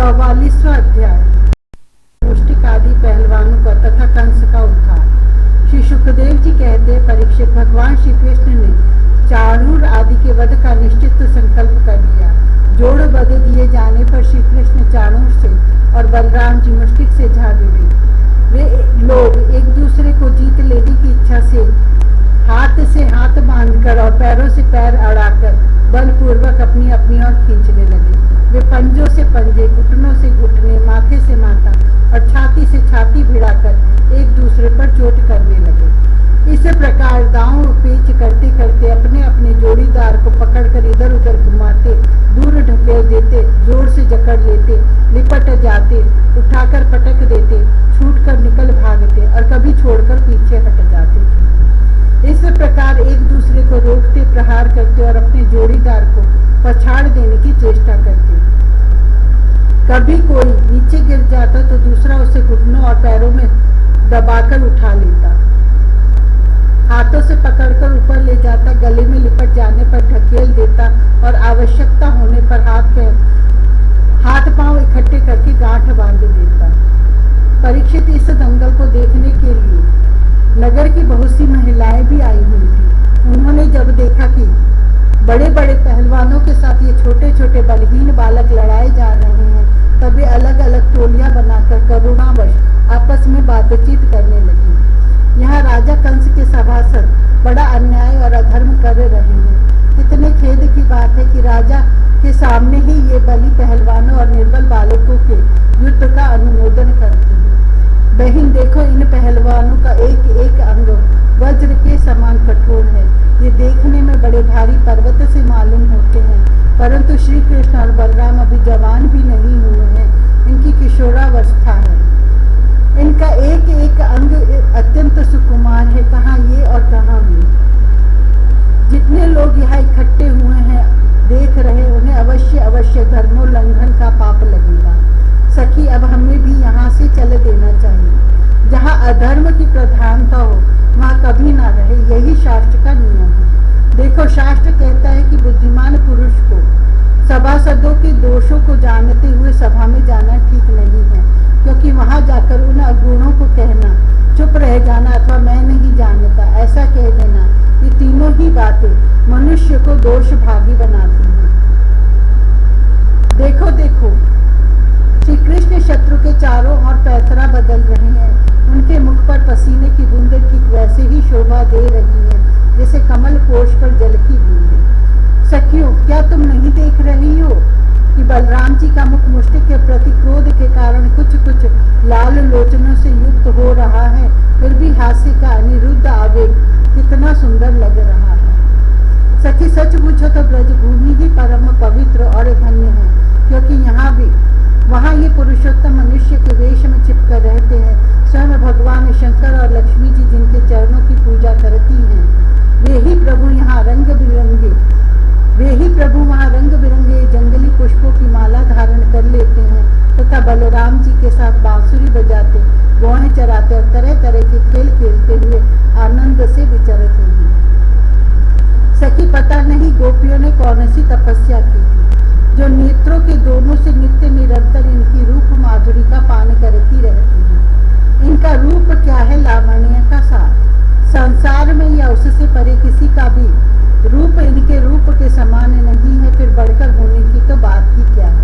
44वां अध्याय। मुष्टिक आदि पहलवानों का तथा कंस का उद्धार। श्री सुखदेव जी कहते, परीक्षित, भगवान श्री कृष्ण ने चाणूर आदि के वध का निश्चित संकल्प कर लिया। जोड़ वध दिए जाने पर श्री कृष्ण चाणूर से और बलराम जी मुष्टिक से जा भिड़े। वे लोग एक दूसरे को जीत लेने की इच्छा से हाथ बांधकर और पैरों से पैर अड़ाकर बलपूर्वक अपनी अपनी ओर खींचने लगे। वे पंजों से पंजे, घुटनों से घुटने, माथे से माथा और छाती से छाती भिड़ाकर एक दूसरे पर चोट करने लगे। इस प्रकार दांव पेच करते करते अपने अपने जोड़ीदार को पकड़कर इधर उधर घुमाते, दूर ढकेल देते, जोर से जकड़ लेते, लिपट जाते, उठाकर पटक देते, छूटकर निकल भागते और कभी छोड़कर पीछे हट जाते थे। इस प्रकार एक दूसरे को रोकते, प्रहार करते और अपने जोड़ीदार को पछाड़ देने की चेष्टा करते। कभी कोई नीचे गिर जाता तो दूसरा उसे घुटनों और पैरों में दबाकर उठा लेता, हाथों से पकड़कर ऊपर ले जाता, गले में लिपट जाने पर ढकेल देता और आवश्यकता होने पर हाथ पांव इकट्ठे करके गांठ बांध देता। परीक्षित, इस दंगल को देखने के लिए नगर की बहुत सी महिलाएं भी आई हुई थी। उन्होंने जब देखा कि बड़े बड़े पहलवानों के साथ ये छोटे छोटे बलहीन बालक लड़ाए जा रहे हैं, तब वे अलग अलग टोलियां बनाकर करुणावश आपस में बातचीत करने लगी। यहाँ राजा कंस के सभासद बड़ा अन्याय और अधर्म कर रहे हैं। कितने खेद की बात है कि राजा के सामने ही ये बली पहलवानों और निर्बल बालकों के युद्ध का अनुमोदन करते हैं। बहन देखो, इन पहलवानों का एक एक अंग वज्र के समान कठोर है। ये देखने में बड़े भारी पर्वत से मालूम होते हैं, परंतु श्री कृष्ण और बलराम अभी जवान भी नहीं हुए हैं। इनकी किशोरावस्था है। इनका एक एक अंग अत्यंत सुकुमार है, कहाँ ये और कहाँ वे। जितने लोग यहाँ इकट्ठे हुए हैं देख रहे, उन्हें अवश्य अवश्य धर्मोल्लंघन का पाप लगेगा। सखी, अब हमें भी यहाँ से चल देना चाहिए। जहाँ अधर्म की प्रधानता हो वहाँ कभी ना रहे, यही शास्त्र का नियम है। देखो, शास्त्र कहता है कि बुद्धिमान पुरुष को सभासदों के दोषों को जानते हुए सभा में जाना ठीक नहीं है, क्योंकि वहां जाकर उन अवगुणों को कहना, चुप रह जाना अथवा मैं नहीं जानता ऐसा कह देना, ये तीनों ही बातें मनुष्य को दोष भागी बनाती हैं। देखो देखो, श्री कृष्ण शत्रु के चारों ओर पैतरा बदल रहे हैं। उनके मुख पर पसीने की बूंदें ठीक वैसे ही शोभा दे रही हैं जैसे कमल कोश पर जल की बूंदें। सखियों, क्या तुम नहीं देख रही हो कि बलराम जी का मुख मुष्टिक के प्रति क्रोध के कारण कुछ कुछ लाल लोचनों से युक्त हो रहा है, फिर भी हास्य का अनिरुद्ध आवेग कितना सुंदर लग रहा है। सखी, सच पूछो तो ब्रजभूमि ही परम पवित्र और धन्य है, क्योंकि वहाँ ये पुरुषोत्तम मनुष्य के वेश में चिपकर रहते हैं। स्वयं भगवान शंकर और लक्ष्मी जी जिनके चरणों की पूजा करती हैं, वे ही प्रभु वहाँ रंग बिरंगे जंगली पुष्पों की माला धारण कर लेते हैं तथा बलराम जी के साथ बांसुरी बजाते, गौएं चराते और तरह तरह के खेल खेलते हुए आनंद से विचरते हैं। सखी, पता नहीं गोपियों ने कौन सी तपस्या की थी जो नेत्रों के दोनों से नित्य निरंतर इनकी रूप माधुरी का पान करती रहती है। इनका रूप क्या है, लावण्य का सार। संसार में या उससे परे किसी का भी रूप इनके रूप के समान नहीं है, फिर बढ़कर होने की तो बात ही क्या है।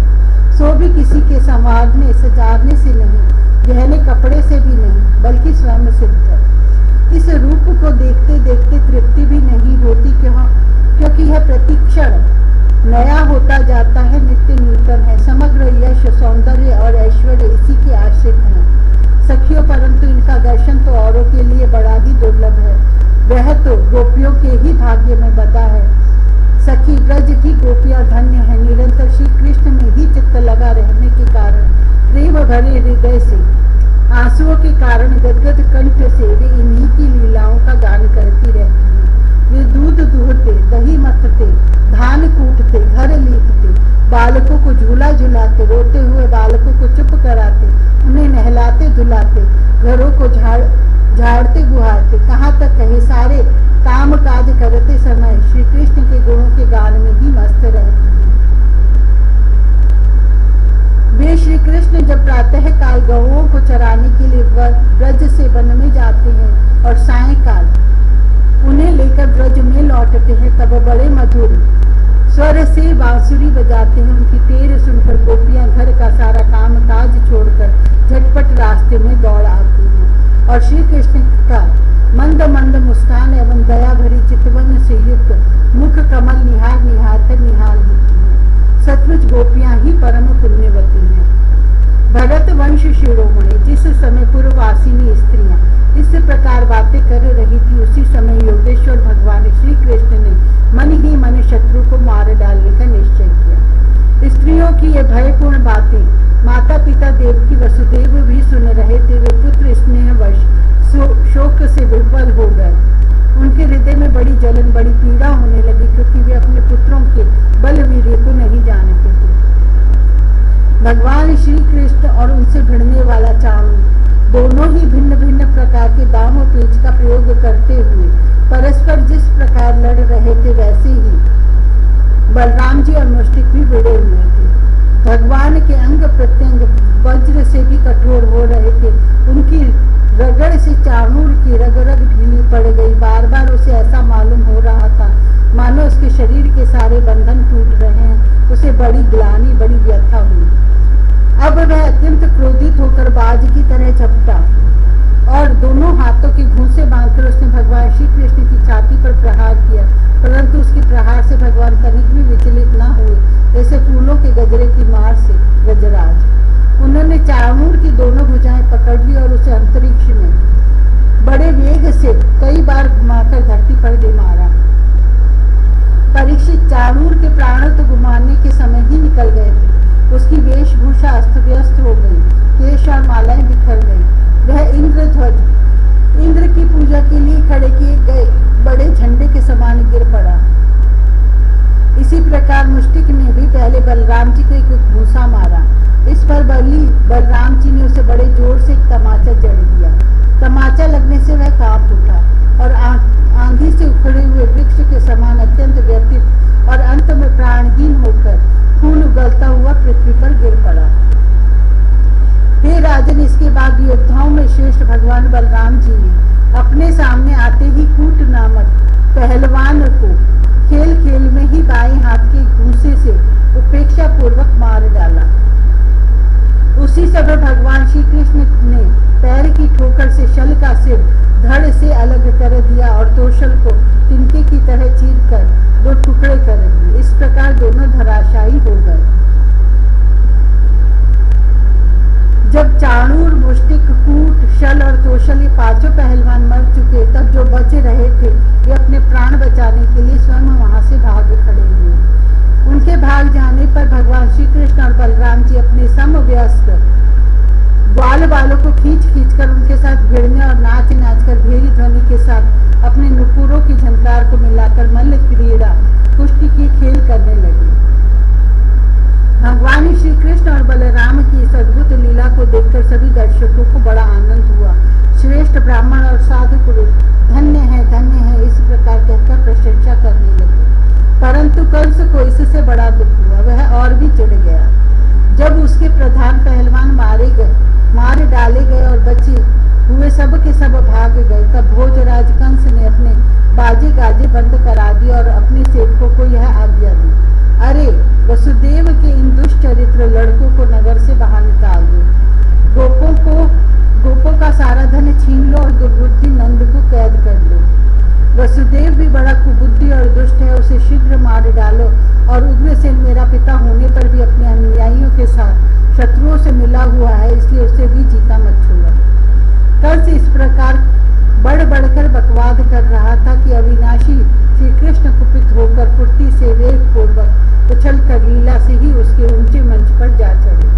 सो भी किसी के संवारने सजारने से नहीं, गहने कपड़े से भी नहीं, बल्कि स्वयं सिद्ध है। इस रूप को देखते देखते तृप्ति भी नहीं होती, क्योंकि यह प्रतिक्षण नया होता जाता है, नित्य नूतन है। समग्र यश, सौंदर्य और ऐश्वर्य इसी के आश्रित हैं। सखियों, परंतु इनका दर्शन तो औरों के लिए बड़ा ही दुर्लभ है। वह तो गोपियों के ही भाग्य में बदा है। सखी, ब्रज की गोपियां धन्य है। निरंतर श्री कृष्ण में ही चित्त लगा रहने के कारण, प्रेम भरे हृदय से, आंसुओं के कारण गदगद कंठ से वे इन्हीं की लीलाओं का गान करती रहती हैं। वे दूध दूहते, दही मथते, धान कूटते, घर लीपते, बालकों को झूला झुलाते, रोते हुए बालकों को चुप कराते, उन्हें नहलाते धुलाते, घरों को झाड़ते गुहारते, कहाँ तक कहे सारे काम काज करते समय श्री कृष्ण के गुणों के गान में ही मस्त रहती हैं। वे श्री जाते हैं उनकी टेर सुनकर गोपियां घर का सारा काम काज छोड़कर झटपट रास्ते में दौड़ आती हैं और श्री कृष्ण का मंद मंद मुस्कान एवं दया भरी चितवन से युक्त मुख कमल निहार निहार कर निहाल होती हैं। सचमुच गोपियां ही परम पुण्यवती हैं। भरत वंश शिरोमणि, जिस समय पूर्ववासिनी स्त्रियां इस प्रकार बातें कर रही थी, उसी समय योगेश्वर भगवान श्री कृष्ण ने मन ही मन शत्रु को मार डालने का निश्चय किया। स्त्रियों की ये भयपूर्ण बातें माता पिता देवकी वसुदेव भी सुन रहे थे। वे पुत्र स्नेहवश शोक से विह्वल हो गए। उनके हृदय में बड़ी जलन, बड़ी पीड़ा होने लगी, क्योंकि वे अपने पुत्रों के बलवीर्य को नहीं जानते थे। भगवान श्री कृष्ण और उनसे भिड़ने वाला चाणूर दोनों ही भिन्न भिन्न प्रकार के दांव और पेच का प्रयोग करते हुए परस्पर जिस प्रकार लड़ रहे थे, वैसे ही बलराम जी और मुष्टिक भी भिड़े हुए थे। भगवान के अंग प्रत्यंग वज्र से भी कठोर हो रहे थे। उनकी रगड़ से चाणूर की रग रग ढीली पड़ गई। बार बार उसे ऐसा मालूम हो रहा था मानो उसके शरीर के सारे बंधन टूट रहे हैं। उसे बड़ी ग्लानि, बड़ी व्यथा हुई। अब वह अत्यंत क्रोधित होकर बाज की तरह झपटा और दोनों हाथों की घूंसे बांधकर उसने भगवान श्री कृष्ण की छाती पर प्रहार किया, परंतु उसके प्रहार से भगवान तनिक भी विचलित न हुए, जैसे फूलों के गजरे की मार से गजराज। उन्होंने चाणूर की दोनों भुजाएं पकड़ ली और उसे अंतरिक्ष में बड़े वेग से कई बार घुमाकर धरती पर दे मारा। परीक्षित चाणूर के प्राण तो घुमाने के समय ही निकल गए थे। उसकी वेशभूषा अस्त व्यस्त हो गई, केश और मालाएं बिखर गई। वह इंद्र की पूजा के लिए खड़े किए गए बड़े झंडे के समान गिर पड़ा। इसी प्रकार मुष्टिक ने भी पहले बलराम जी को एक घूंसा मारा। इस पर बलराम जी ने उसे बड़े जोर से एक तमाचा जड़ दिया। तमाचा लगने से वह कांप उठा और आंधी से उखड़े हुए वृक्ष के समान अत्यंत व्यथित और अंत में प्राणहीन होकर खून उगलता हुआ पृथ्वी पर गिर पड़ा। हे राजन, इसके बाद योद्धाओं में श्रेष्ठ भगवान बलराम जी ने अपने सामने आते ही कूट नामक पहलवान को खेल खेल में ही बाएं हाथ के घूंसे से उपेक्षा पूर्वक मार डाला। उसी समय भगवान श्री कृष्ण ने पैर की ठोकर से शल का सिर धड़ से अलग कर दिया और तोशल को तिनके की तरह चीर कर दो टुकड़े कर दिए। इस प्रकार दोनों धराशायी हो गए। जब चाणूर, मुष्टिक, कूट, शल और तोशल ये पांचों पहलवान मर चुके, तब जो बचे रहे थे वे अपने प्राण बचाने के लिए स्वयं वहां से भाग खड़े हुए। उनके भाग जाने पर भगवान श्री कृष्ण और बलराम जी अपने समवयस्क बाल बालों को खींच खींच कर उनके साथ भिड़ने और नाच नाच कर भेरी ध्वनि के साथ अपने नुपुरों की झंकार को मिलाकर मल्ल क्रीड़ा, कुश्ती की खेल करने लगे। भगवान श्री कृष्ण और बलराम की इस अद्भुत लीला को देखकर सभी दर्शकों को बड़ा आनंद हुआ। श्रेष्ठ ब्राह्मण और साधु पुरुष धन्य है इस प्रकार कहकर प्रशंसा करने लगे। परंतु कंस को इससे बड़ा दुख हुआ। वह और भी चिढ़ गया। जब उसके प्रधान पहलवान मार डाले गए और बचे हुए सब के सब भाग गए, तब भोजराज कंस ने अपने बाजे गाजे बंद करा दिए और अपने सेवकों को यह आज्ञा दी, अरे वसुदेव के इन दुष्चरित्र लड़कों को नगर से बाहर निकाल दो। गोपों का सारा धन छीन लो और दुर्बुद्धि नंद को कैद कर लो। वसुदेव भी बड़ा कुबुद्धि और दुष्ट है, उसे शीघ्र मार डालो। और उग्रसेन मेरा पिता होने पर भी अपने अनुयायियों के साथ शत्रुओं से मिला हुआ है, इसलिए उसे भी जीता मत छोड़ो। कंस इस प्रकार बढ़ बढ़कर बकवाद कर रहा था कि अविनाशी श्री कृष्ण कुपित होकर फुर्ती से वेग पूर्वक उछल कर लीला से ही उसके ऊंचे मंच पर जा चढ़े।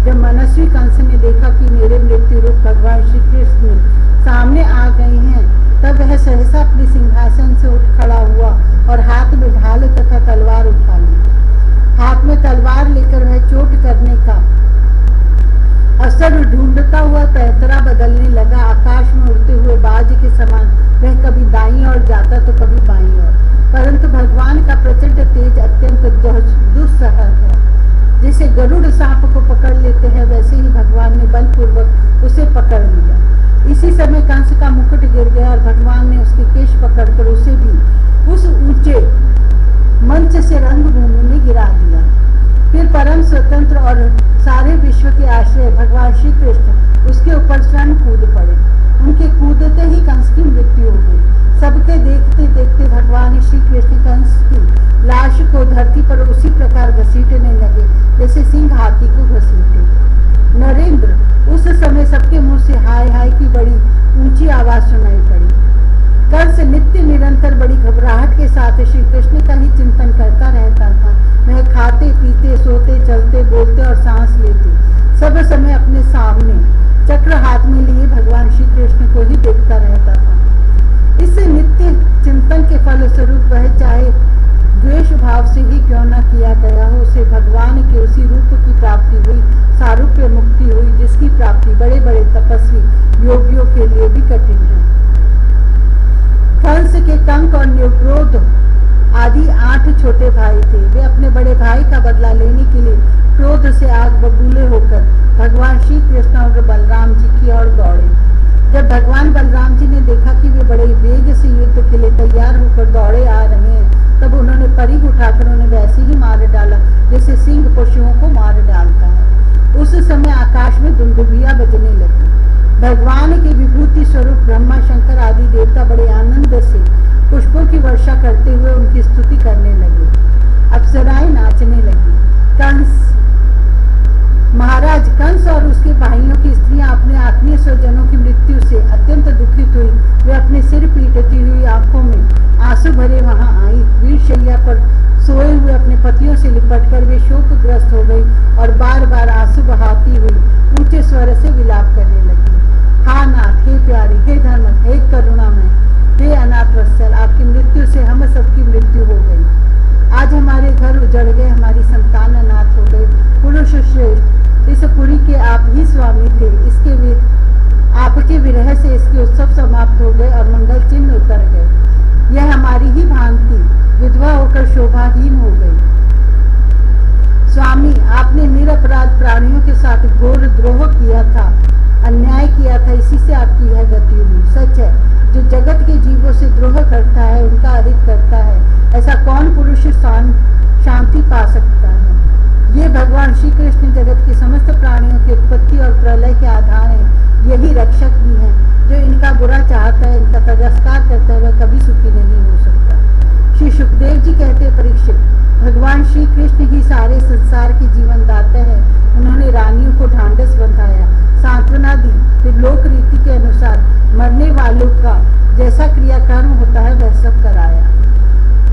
जब मनस्वी कंस ने देखा कि मेरे मृत्यु रूप भगवान श्री कृष्ण सामने आ गए हैं, तब वह सहसा अपने सिंहासन से उठ खड़ा हुआ और हाथ में ढाल तथा तलवार उठा ली। हाथ में तलवार लेकर वह चोट करने का अवसर ढूंढता हुआ पैतरा बदलने लगा। आकाश में उड़ते हुए बाज के समान वह कभी दाईं ओर जाता तो कभी बाईं ओर, परंतु भगवान का प्रचंड तेज अत्यंत दुस्सह है। जैसे गरुड़ सांप को पकड़ लेते हैं, वैसे ही भगवान ने बलपूर्वक उसे पकड़ लिया। इसी समय कंस का मुकुट गिर गया और भगवान ने उसके केश पकड़कर उसे भी उस ऊंचे मंच से रंगभूमि में गिरा दिया। फिर परम स्वतंत्र और सारे विश्व के आश्रय भगवान श्री कृष्ण उसके ऊपर स्वयं कूद पड़े। उनके कूदते ही कंस की मृत्यु हो गई। सबके देखते देखते भगवान श्री कृष्ण कंस की लाश को धरती पर उसी प्रकार घसीटने लगे जैसे सिंह हाथी को घसीटे। नरेंद्र, उस समय सबके मुंह से हाय हाय की बड़ी ऊंची आवाज सुनाई पड़ी। कंस नित्य निरंतर बड़ी घबराहट के साथ श्री कृष्ण का ही चिंतन करता रहता था। वह खाते पीते सोते चलते बोलते और सांस लेते सब समय अपने सामने चक्र हाथ में लिए भगवान श्री कृष्ण को ही देखता रहता था। इस नित्य चिंतन के फलस्वरूप वह चाहे द्वेष भाव से ही क्यों न किया गया हो, उसे भगवान के उसी रूप की प्राप्ति हुई, सारूप्य मुक्ति हुई, जिसकी प्राप्ति बड़े बड़े तपस्वी योगियों के लिए भी कठिन है। कंस के कंक और न्योग्रोध आदि 8 छोटे भाई थे। वे अपने बड़े भाई का बदला लेने के लिए क्रोध से आग बबूले होकर भगवान श्री कृष्ण और बलराम जी की ओर दौड़े। जब भगवान बलराम जी ने देखा कि वे बड़े वेग से युद्ध के लिए तैयार होकर दौड़े आ रहे हैं, तब उन्होंने परिघ उठाकर उन्हें वैसे ही मार डाला जैसे सिंह पशुओं को मार डालता है। उस समय आकाश में दुंदुभियां बजने लगी। भगवान के विभूति स्वरूप ब्रह्मा शंकर आदि देवता बड़े आनंद से पुष्पों की वर्षा करते हुए उनकी स्तुति करने लगे। अप्सराएं नाचने लगी। महाराज कंस और उसके भाइयों की स्त्रियां अपने आत्मीय स्वजनों की मृत्यु से अत्यंत दुखित हुई। वे अपने सिर पीटती हुई आंखों में आंसू भरे वहां आई। वीर शैया पर सोए हुए अपने पतियों से लिपटकर वे शोकग्रस्त हो गई और बार बार आंसू बहाती हुई ऊंचे स्वर से विलाप करने लगी। हा नाथ, हे प्यारी, हे धर्म, हे करुणामय, हे अनाथ वत्सल, आपकी मृत्यु से हम सबकी मृत्यु हो गई। आज हमारे घर उजड़ गए, हमारी संतान अनाथ हो गई। पुरुष श्रेष्ठ, इस पुरी के आप ही स्वामी थे। आपके विरह से इसके उत्सव समाप्त हो गए और मंगल चिन्ह उतर गए। यह हमारी ही भांति विधवा होकर शोभाहीन हो गई। स्वामी, आपने निरपराध प्राणियों के साथ घोर द्रोह किया था, अन्याय किया था, इसी से आपकी यह गति हुई। सच है, जो जगत के जीवों से द्रोह करता है उनका अहित करता है। ऐसा कौन पुरुष शांति पा सकता है? ये भगवान श्री कृष्ण जगत के समस्त प्राणियों की उत्पत्ति और प्रलय के आधार हैं। यही रक्षक भी हैं। जो इनका बुरा चाहता है, इनका तिरस्कार करता है, वह कभी सुखी नहीं हो सकता। श्री सुखदेव जी कहते हैं, परीक्षित, भगवान श्री कृष्ण ही सारे संसार के जीवन दाता है। उन्होंने रानियों को ढांढस बंधाया, सांत्वना दी, फिर लोक रीति के अनुसार मरने वालों का जैसा क्रियाकर्म होता है वह सब कराया।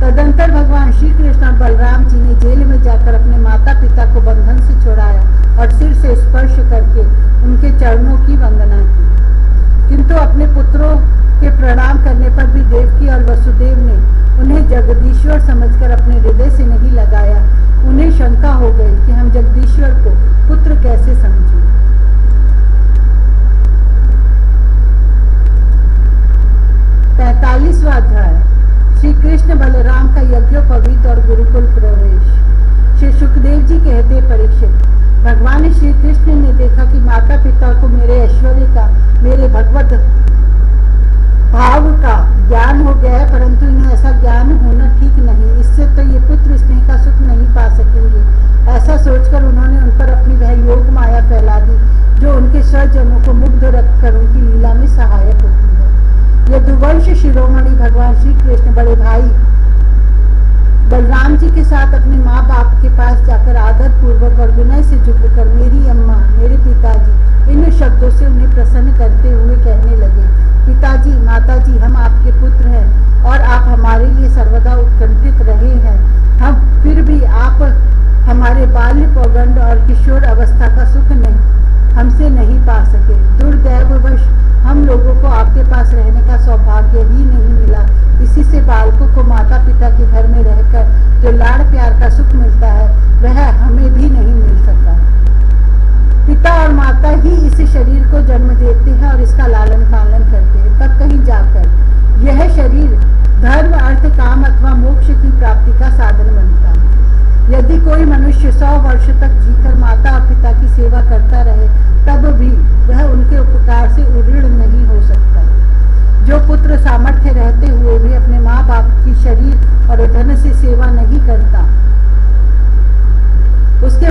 तदंतर भगवान श्री कृष्ण और बलराम जी ने जेल में जाकर अपने माता पिता को बंधन से छुड़ाया और सिर से स्पर्श करके उनके चरणों की वंदना की। किंतु अपने पुत्रों के प्रणाम करने पर भी देवकी और वसुदेव ने उन्हें जगदीश्वर समझकर अपने हृदय से नहीं लगाया। उन्हें शंका हो गई कि हम जगदीश्वर को पुत्र कैसे समझें। 45वां अध्याय। श्री कृष्ण बलराम का यज्ञोपवीत और गुरुकुल प्रवेश। श्री सुखदेव जी कहते, परीक्षित, भगवान श्री कृष्ण ने देखा कि माता पिता को मेरे ऐश्वर्य का, मेरे भगवत भाव का ज्ञान हो गया है, परंतु इन्हें ऐसा ज्ञान होना ठीक नहीं। इससे तो ये पुत्र स्नेह का सुख नहीं पा सकेंगे। ऐसा सोचकर उन्होंने उन पर अपनी वह योग माया फैला दी जो उनके स्वजनों को मुग्ध रखकर उनकी लीला में सहायक होती है। यदुवंश शिरोमणि भगवान श्री कृष्ण बड़े भाई बलराम जी के साथ अपने माँ बाप के पास जाकर आदर पूर्वक और विनय से झुककर मेरी अम्मा, मेरे पिताजी, इन शब्दों से उन्हें प्रसन्न करते हुए कहने लगे, पिताजी, माताजी, हम आपके पुत्र हैं और आप हमारे लिए सर्वदा उत्कंठित रहे हैं। हम फिर भी आप हमारे बाल्य पौगंड और किशोर अवस्था का सुख हमसे नहीं पा सके। दुर्दैववश हम लोगों को आपके पास रहने का सौभाग्य ही नहीं मिला। इसी से बालकों को माता पिता के घर में रहकर जो लाड़ प्यार का सुख मिलता है वह हमें भी नहीं मिल सका। पिता और माता ही इस शरीर को जन्म देते हैं और इसका लालन पालन करते हैं। तब कहीं जाकर यह शरीर धर्म, अर्थ, काम अथवा मोक्ष की प्राप्ति का साधन बनता है। यदि कोई मनुष्य 100 वर्ष तक जीकर माता और पिता की सेवा करता रहे तब भी वह उनके उपकार से उऋण नहीं हो सकता। जो पुत्र सामर्थ्य रहते हुए भी अपने माँ बाप की शरीर और धन से सेवा नहीं करता, उसके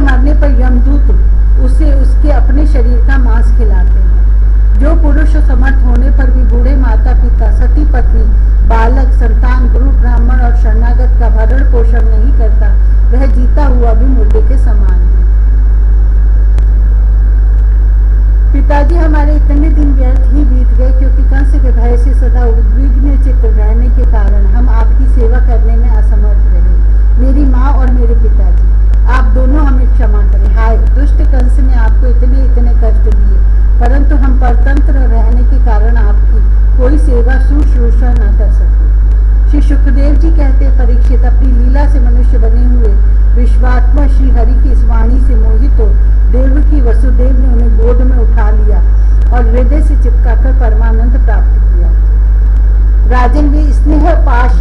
पर यमदूत उसे उसके अपने शरीर का मांस खिलाते हैं। जो पुरुष समर्थ होने पर भी बूढ़े माता पिता, सती पत्नी, बालक, संतान, गुरु, ब्राह्मण और शरणागत का भरण पोषण नहीं करता, वह जीता हुआ भी मुर्दे के समान है। पिताजी हमारे इतने दिन व्यर्थ ही बीत गए, क्योंकि कंस के भय से सदा उद्विग्न चित्त रहने के कारण हम आपकी सेवा करने में असमर्थ रहे। मेरी माँ और मेरे पिताजी, आप दोनों हमें क्षमा करें। हाय, दुष्ट कंस ने आपको इतने इतने कष्ट दिए, परंतु हम परतंत्र रहने के कारण आपकी कोई सेवा शुश्रूषा न कर सके। श्री सुखदेव जी कहते, परीक्षित, अपनी लीला से मनुष्य बने हुए विश्वात्मा श्री हरि की इस वाणी से मोहित हो देवकी वसुदेव ने उन्हें गोद में उठा लिया और हृदय से चिपकाकर परमानंद प्राप्त किया। राजन वे स्नेह पाश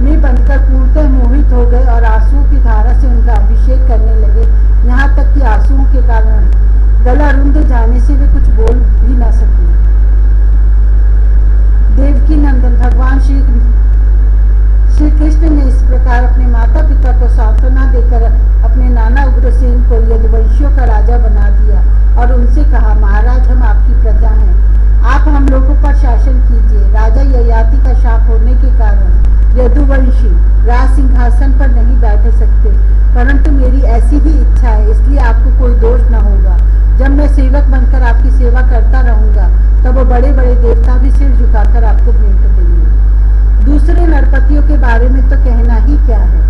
में बनकर पूर्णतः मोहित हो गए और आंसुओं की धारा से उनका अभिषेक करने लगे, यहाँ तक कि आंसुओं के कारण गला रुंध जाने से वे कुछ बोल भी न सके। देवकी नंदन भगवान श्री कृष्ण ने इस प्रकार अपने माता पिता को सांत्वना देकर अपने नाना उग्रसेन को यदुवंशियों का राजा बना दिया और उनसे कहा, महाराज, हम आपकी प्रजा हैं, आप हम लोगों पर शासन कीजिए। राजा ययाति का शाप होने के कारण यदुवंशी राज सिंहासन पर नहीं बैठ सकते, परंतु मेरी ऐसी ही इच्छा है, इसलिए आपको कोई दोष न होगा। जब मैं सेवक बनकर आपकी सेवा करता रहूंगा, तब वो बड़े बड़े देवता भी सिर झुकाकर आपको भेंट देंगे। दूसरे नरपतियों के बारे में तो कहना ही क्या है।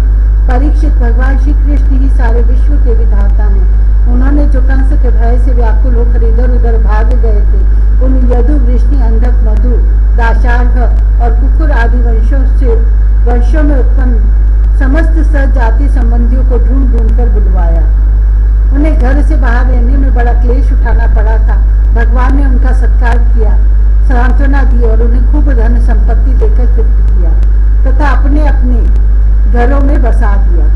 परीक्षित, भगवान श्री कृष्ण ही सारे विश्व के विधाता हैं। उन्होंने जो कंस के भय से व्याकुल होकर इधर उधर भाग गए थे, उन यदु, वृष्णि, अंधक, मधु, दाशार्घ और कुकुर आदि वंशों में उत्पन्न समस्त सजाति संबंधियों को ढूंढ ढूंढ कर बुलवाया। उन्हें घर से बाहर रहने में बड़ा क्लेश उठाना पड़ा था। भगवान ने उनका सत्कार किया, सांत्वना दी और उन्हें खूब धन संपत्ति देकर तृप्त किया तथा अपने अपने घरों में बसा दिया।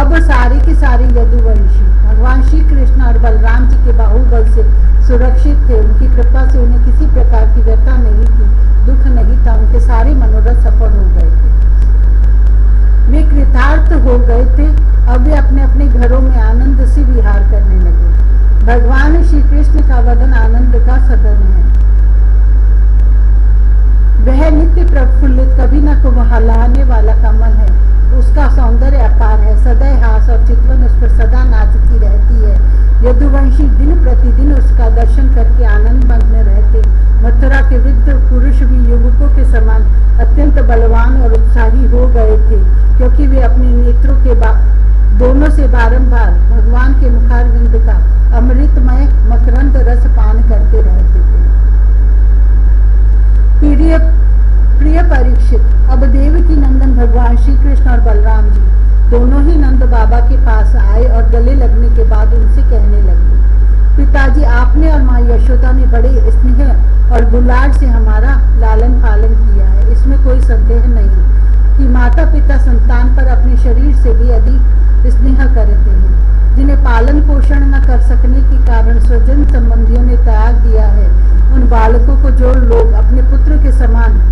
अब सारे के सारे यदुवंशी भगवान श्री कृष्ण और बलराम जी के बाहुबल से सुरक्षित थे। उनकी कृपा से उन्हें किसी प्रकार की व्यथा नहीं थी, दुख नहीं था। उनके सारे मनोरथ सफल हो गए थे, वे कृतार्थ हो गए थे। अब वे अपने अपने घरों में आनंद से विहार करने लगे। भगवान श्री कृष्ण का वदन आनंद का सदन है। वह नित्य प्रफुल्लित, कभी न कुम्हलाने वाला कमल है। उसका सौंदर्य अपार है, सदैव हास और चितवन उस पर सदा नाचती रहती है। यदुवंशी दिन प्रतिदिन उसका दर्शन करके आनंद मग्न रहते। मथुरा के वृद्ध पुरुष भी युवकों के समान अत्यंत बलवान और उत्साही हो गए थे, क्योंकि वे अपने नेत्रों के दोनों से बारंबार भगवान के मुखारविंद का अमृतमय मकरंद रस पान करते रहते थे। प्रिय परीक्षित, अब देवकी नंदन भगवान श्री कृष्ण और बलराम जी दोनों ही नंद बाबा के पास आए और गले लगने के बाद उनसे कहने लगे, पिताजी, आपने और माँ यशोदा ने बड़े स्नेह और दुलार से हमारा लालन पालन किया है। इसमें कोई संदेह नहीं कि माता पिता संतान पर अपने शरीर से भी अधिक स्नेह करते हैं। जिन्हें पालन पोषण न कर सकने के कारण स्वजन संबंधियों ने त्याग दिया है, उन बालकों को जो लोग अपने पुत्र के समान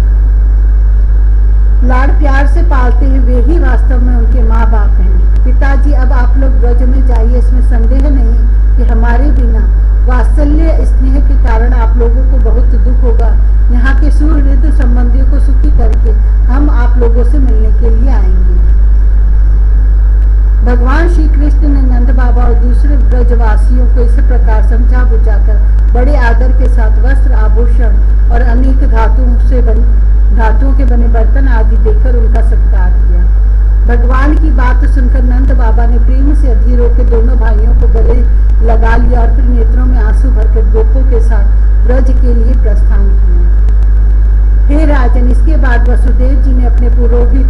लाड़ प्यार से पालते हैं, वे ही वास्तव में उनके माँ बाप हैं। पिताजी, अब आप लोग ब्रज में जाइए। इसमें संदेह नहीं कि हमारे बिना वात्सल्य स्नेह के कारण आप लोगों को बहुत दुख होगा। यहाँ के सुहृद संबंधियों को सुखी करके हम आप लोगों से मिलने के लिए आएंगे। भगवान श्री कृष्ण ने नंद बाबा और दूसरे ब्रजवासियों को इस प्रकार समझा बुझाकर बड़े आदर के साथ वस्त्र, आभूषण और अनेक धातुओं के बने बर्तन आदि देकर उनका सत्कार किया। भगवान की बात सुनकर नंद बाबा ने प्रेम से अधीर होकर दोनों भाइयों को गले लगा लिया और फिर नेत्रों में आंसू भरकर गोपों के साथ ब्रज के लिए प्रस्थान किया। हे राजन, इसके बाद वसुदेव जी ने अपने पुरोहित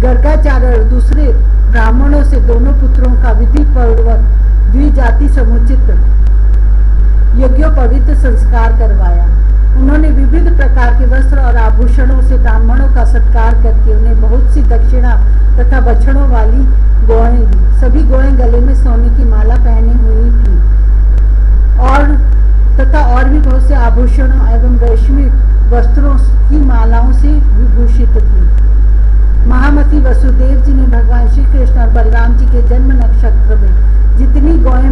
गर्गाचार्य और दूसरे ब्राह्मणों से दोनों पुत्रों का विधि पूर्वक द्विजाति समुचित यज्ञोपवीत संस्कार करवाया। उन्होंने विविध प्रकार के वस्त्र और आभूषणों से ब्राह्मणों का सत्कार करके उन्हें बहुत सी दक्षिणा तथा बछड़ों वाली गौएं दी। सभी गौएं गले में सोने की माला पहनी हुई थी और भी बहुत से आभूषणों एवं रेशमी वस्त्रों की मालाओं से विभूषित थी। महामती वसुदेव जी ने भगवान श्री कृष्ण और बलराम जी के जन्म नक्षत्र में जितनी गौएं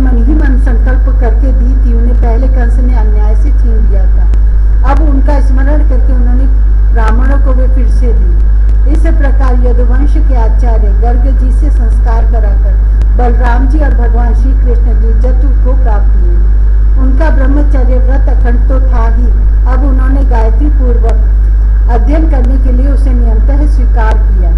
फिर से दी। इस प्रकार यदुवंश के आचार्य गर्ग जी से संस्कार कराकर बलराम जी और भगवान श्री कृष्ण जी जतु को प्राप्त हुए। उनका ब्रह्मचर्य व्रत अखंड तो था ही, अब उन्होंने गायत्री पूर्वक अध्ययन करने के लिए उसे नियमतः स्वीकार किया।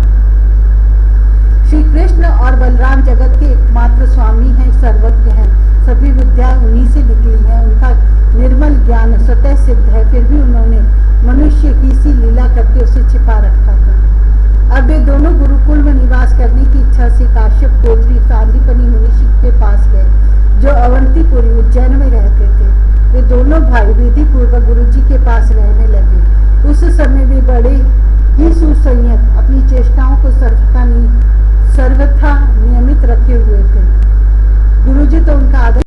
श्री कृष्ण और बलराम जगत के एकमात्र स्वामी हैं, सर्वज्ञ हैं, सभी विद्या उन्हीं से निकली है। उनका निर्मल ज्ञान स्वतः सिद्ध है, फिर भी उन्होंने मनुष्य की सी लीला करके उसे छिपा रखा था। अब वे दोनों गुरुकुल में निवास करने की इच्छा से काश्यप गोत्री सांदीपनि मुनि के पास गए, जो अवंतीपुरी उज्जैन में रहते थे। वे दोनों भाई विधि पूर्वक गुरु जी के पास रहने लगे। उस समय वे बड़े ही सुसंयत, अपनी चेष्टाओं को सर्वथा नियमित रखे हुए थे। गुरु जी तो उनका आदर,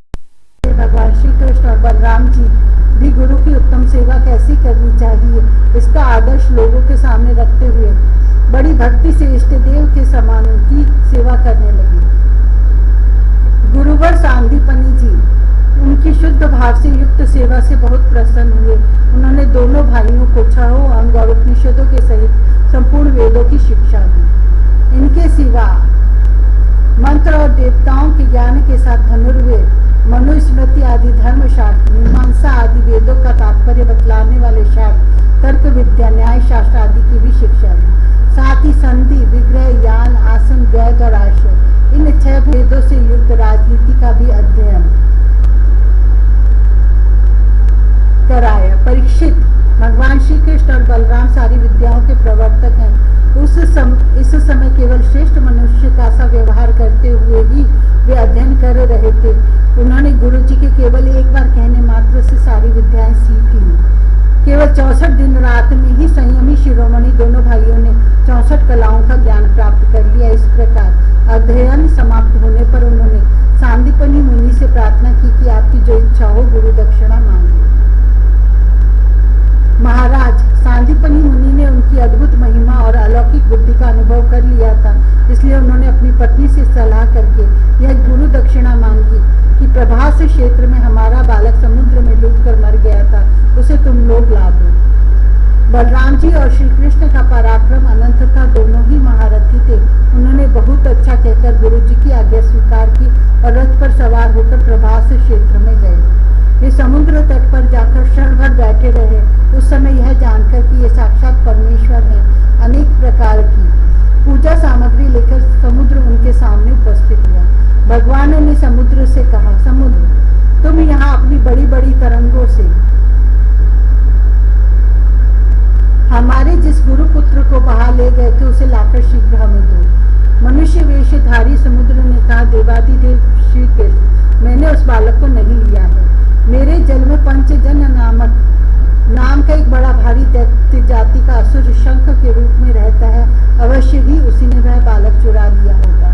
भगवान श्री कृष्ण और बलराम जी भी गुरु की उत्तम सेवा कैसी करनी चाहिए इसका आदर्श लोगों के सामने रखते हुए बड़ी भक्ति से इष्ट देव के समान उनकी सेवा करने लगे। गुरुवर सांदीपनि जी उनकी शुद्ध भाव से युक्त सेवा से बहुत प्रसन्न हुए। उन्होंने दोनों भाइयों को 6 अंग और उपनिषदों के सहित संपूर्ण वेदों की शिक्षा दी। इनके सिवा मंत्र और देवताओं के ज्ञान के साथ धनुर्वेद, मनुस्मृति आदि धर्मशास्त्र, मीमांसा आदि वेदों का तात्पर्य बतलाने वाले शास्त्र, तर्क विद्या, न्याय शास्त्र आदि की भी शिक्षा दी। साथ ही संधि, विग्रह, यान, आसन, वैद और आश्रय, इन 6 भेदों से युक्त राजनीति का भी अध्ययन कराया। परीक्षित, भगवान श्री कृष्ण और बलराम सारी विद्याओं के प्रवर्तक हैं। इस समय केवल श्रेष्ठ मनुष्य का सा व्यवहार करते हुए ही वे अध्ययन कर रहे थे। उन्होंने गुरु जी के केवल एक बार कहने मात्र से सारी विद्याएं सीख ली। केवल 64 दिन रात में ही संयमी शिरोमणि दोनों भाइयों ने 64 कलाओं का ज्ञान प्राप्त कर लिया। इस प्रकार अध्ययन समाप्त होने पर उन्होंने सांदीपनि मुनि से प्रार्थना की कि आपकी जो इच्छा हो गुरु दक्षिणा मांगे। महाराज, सांदीपनि मुनि ने उनकी अद्भुत महिमा और अलौकिक बुद्धि का अनुभव कर लिया था, इसलिए उन्होंने अपनी पत्नी से सलाह करके यह गुरु दक्षिणा मांगी कि प्रभास क्षेत्र में हमारा बालक समुद्र में डूबकर मर गया था, उसे तुम लोग ला दो। बलराम जी और श्री कृष्ण का पराक्रम अनंत था, दोनों ही महारथी थे। उन्होंने बहुत अच्छा कहकर गुरु जी की आज्ञा स्वीकार की और रथ पर सवार होकर प्रभास क्षेत्र में गए। वे समुद्र तट पर जाकर क्षण भर बैठे रहे। उस समय यह जानकर कि ये साक्षात परमेश्वर हैं, अनेक प्रकार की पूजा सामग्री लेकर समुद्र उनके सामने उपस्थित हुआ। भगवान ने समुद्र से कहा, समुद्र, तुम यहाँ अपनी बड़ी बड़ी तरंगों से हमारे जिस गुरुपुत्र को बहा ले गए थे उसे लाकर शीघ्र हमें दो। मनुष्य वेशधारी समुद्र ने कहा, देवादिदेव श्री कृष्ण, मैंने उस बालक को नहीं लिया है। मेरे जल में पंचजन नाम का एक बड़ा भारी दैत्य जाति का असुर शंख के रूप में रहता है, अवश्य ही उसी ने वह बालक चुरा लिया होगा।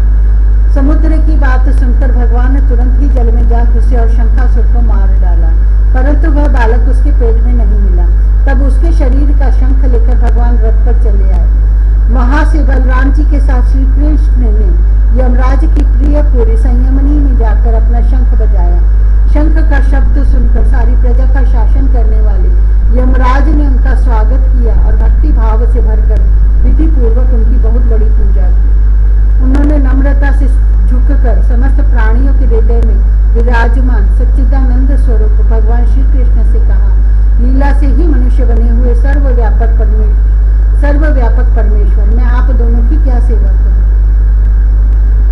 समुद्र की बात सुनकर भगवान ने तुरंत ही जल में जा घुसे और शंखासुर को मार डाला, परंतु वह बालक उसके पेट में नहीं मिला। तब उसके शरीर का शंख लेकर भगवान रथ पर चले आए। वहां से बलराम जी के साथ श्री कृष्ण ने यमराज की प्रिय पूरी संयमनी में जाकर अपना शंख बजाया। शंख का शब्द सुनकर सारी प्रजा का शासन करने वाले यमराज ने उनका स्वागत किया और भक्ति भाव से भरकर विधि पूर्वक उनकी बहुत बड़ी पूजा की। उन्होंने नम्रता से झुककर समस्त प्राणियों के हृदय में विराजमान सच्चिदानंद स्वरूप भगवान श्री कृष्ण से कहा, लीला से ही मनुष्य बने हुए सर्वव्यापक परमेश्वर, मैं आप दोनों की क्या सेवा करूं।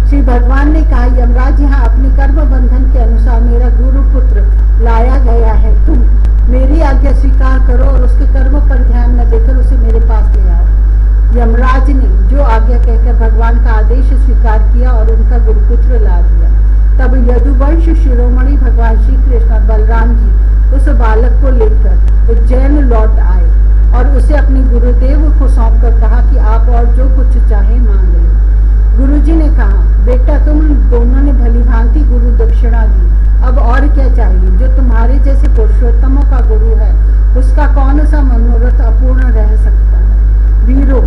श्री भगवान ने कहा, यमराज यहाँ अपने कर्म बंधन के अनुसार मेरा गुरुपुत्र लाया गया है। तुम मेरी आज्ञा स्वीकार करो और उसके कर्म पर ध्यान न देकर उसे मेरे पास ले आओ। यमराज ने जो आज्ञा कहकर भगवान का आदेश स्वीकार किया और उनका गुरुपुत्र ला दिया। तब यदुवंश शिरोमणि भगवान श्री कृष्ण और बलराम जी उस बालक को लेकर उज्जैन लौट आए और उसे अपने गुरुदेव को सौंपकर कहा कि आप और जो कुछ चाहे मांग लो। गुरुजी ने कहा, बेटा, तुम दोनों ने भली भांति गुरु दक्षिणा दी, अब और क्या चाहिए। जो तुम्हारे जैसे पुरुषोत्तमों का गुरु है उसका कौन सा मनोरथ अपूर्ण रह सकता है। वीरों,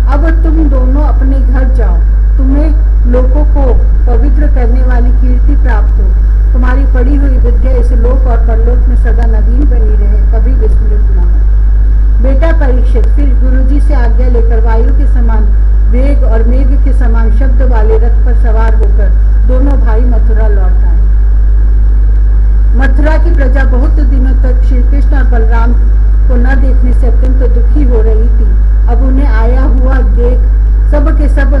अब तुम दोनों अपने घर जाओ, तुम्हें लोगों को पवित्र करने वाली कीर्ति प्राप्त हो। तुम्हारी पड़ी हुई विद्या इस लोक और परलोक में सदा नवीन बनी रहे, कभी विस्मृत न हो। बेटा परीक्षित, परीक्षित फिर गुरुजी से आज्ञा लेकर वायु के समान वेग और मेघ के समान शब्द वाले रथ पर सवार होकर दोनों भाई मथुरा लौट आए। मथुरा की प्रजा बहुत दिनों तक श्री कृष्ण और बलराम को न देखने से अत्यंत दुखी हो रही थी। अब उन्हें आया हुआ देख सब के सब